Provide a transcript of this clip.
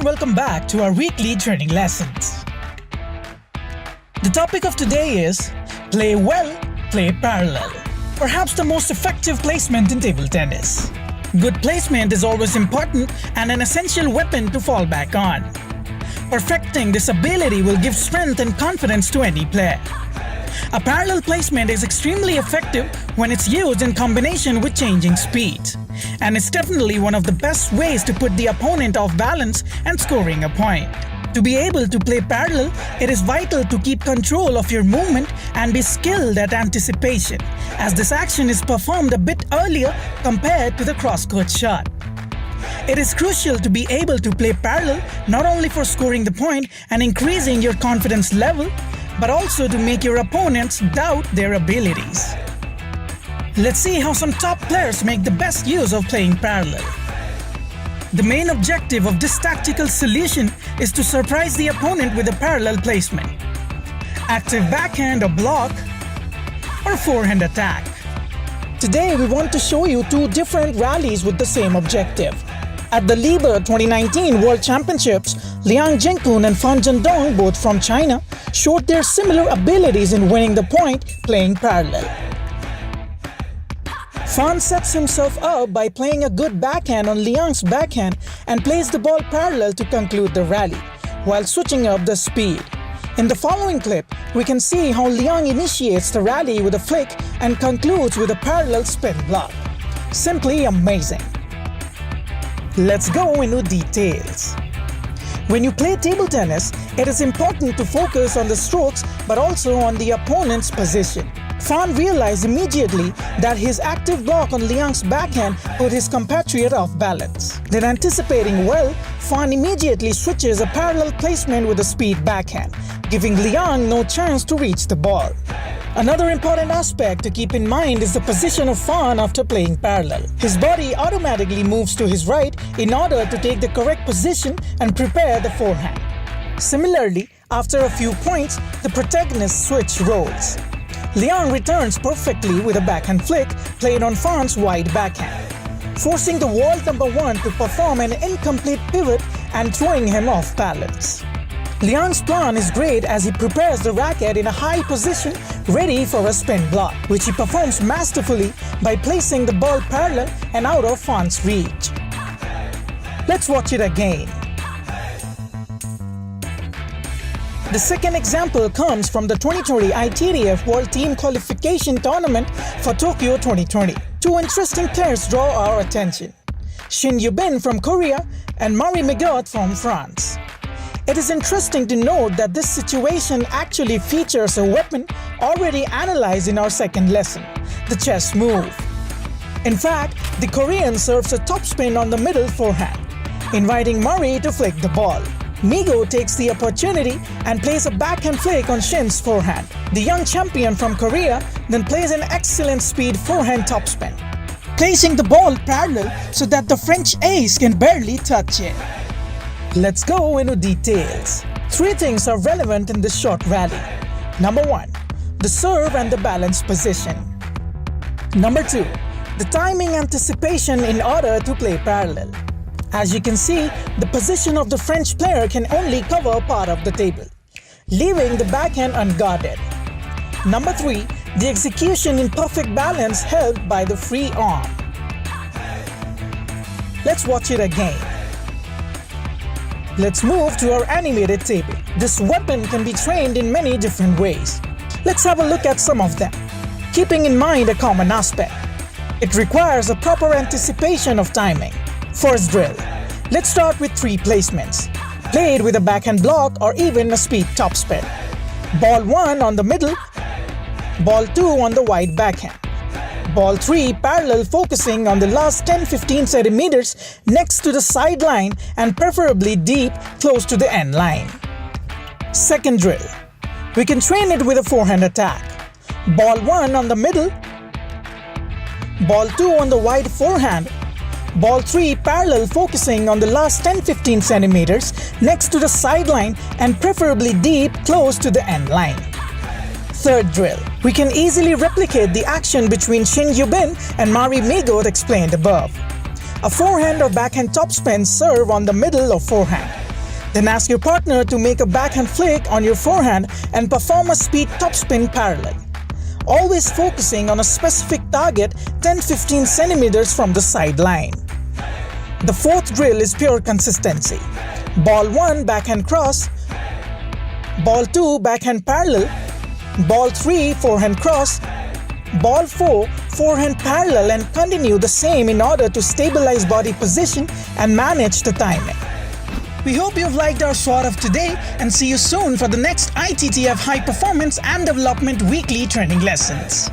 and welcome back to our weekly training lessons. The topic of today is play well, play parallel. Perhaps the most effective placement in table tennis. Good placement is always important and an essential weapon to fall back on. Perfecting this ability will give strength and confidence to any player. A parallel placement is extremely effective when it's used in combination with changing speeds, and it's definitely one of the best ways to put the opponent off balance and scoring a point. To be able to play parallel, it is vital to keep control of your movement and be skilled at anticipation, as this action is performed a bit earlier compared to the cross-court shot. It is crucial to be able to play parallel not only for scoring the point and increasing your confidence level, but also to make your opponents doubt their abilities. Let's see how some top players make the best use of playing parallel. The main objective of this tactical solution is to surprise the opponent with a parallel placement, active backhand or block, or forehand attack. Today we want to show you two different rallies with the same objective. At the Liber 2019 World Championships, Liang Jinkun and Fan Zhendong, both from China, showed their similar abilities in winning the point playing parallel. Fan sets himself up by playing a good backhand on Liang's backhand and plays the ball parallel to conclude the rally, while switching up the speed. In the following clip, we can see how Liang initiates the rally with a flick and concludes with a parallel spin block. Simply amazing. Let's go into details. When you play table tennis, it is important to focus on the strokes but also on the opponent's position. Fan realized immediately that his active block on Liang's backhand put his compatriot off balance. Then, anticipating well, Fan immediately switches a parallel placement with a speed backhand, giving Liang no chance to reach the ball. Another important aspect to keep in mind is the position of Fan after playing parallel. His body automatically moves to his right in order to take the correct position and prepare the forehand. Similarly, after a few points, the protagonist switch roles. Liang returns perfectly with a backhand flick played on Fan's wide backhand, forcing the world number one to perform an incomplete pivot and throwing him off balance. Liang's plan is great as he prepares the racket in a high position ready for a spin block, which he performs masterfully by placing the ball parallel and out of Fan's reach. Let's watch it again. The second example comes from the 2020 ITTF World Team Qualification Tournament for Tokyo 2020. Two interesting players draw our attention: Shin Yubin from Korea and Marie Migot from France. It is interesting to note that this situation actually features a weapon already analyzed in our second lesson, the chess move. In fact, the Korean serves a topspin on the middle forehand, inviting Marie to flick the ball. Migo takes the opportunity and plays a backhand flick on Shin's forehand. The young champion from Korea then plays an excellent speed forehand topspin, placing the ball parallel so that the French ace can barely touch it. Let's go into details. Three things are relevant in this short rally. Number 1, the serve and the balance position. Number 2, the timing anticipation in order to play parallel. As you can see, the position of the French player can only cover part of the table, leaving the backhand unguarded. Number 3, the execution in perfect balance helped by the free arm. Let's watch it again. Let's move to our animated table. This weapon can be trained in many different ways. Let's have a look at some of them, keeping in mind a common aspect. It requires a proper anticipation of timing. First drill. Let's start with 3 placements, played with a backhand block or even a speed topspin. Ball 1 on the middle, ball 2 on the wide backhand. Ball 3 parallel, focusing on the last 10-15 centimeters next to the sideline and preferably deep close to the end line. Second drill. We can train it with a forehand attack. Ball 1 on the middle, ball 2 on the wide forehand, ball 3 parallel, focusing on the last 10-15 centimeters next to the sideline and preferably deep close to the end line. Third drill. We can easily replicate the action between Shin Yubin and Marie Migot explained above. A forehand or backhand topspin serve on the middle of forehand. Then ask your partner to make a backhand flick on your forehand and perform a speed topspin parallel, always focusing on a specific target 10-15 centimeters from the sideline. The fourth drill is pure consistency. Ball 1 backhand cross, ball 2 backhand parallel, ball 3 forehand cross, ball 4 forehand parallel, and continue the same in order to stabilize body position and manage the timing. We hope you've liked our SWAT of today and see you soon for the next ITTF High Performance and Development Weekly Training Lessons.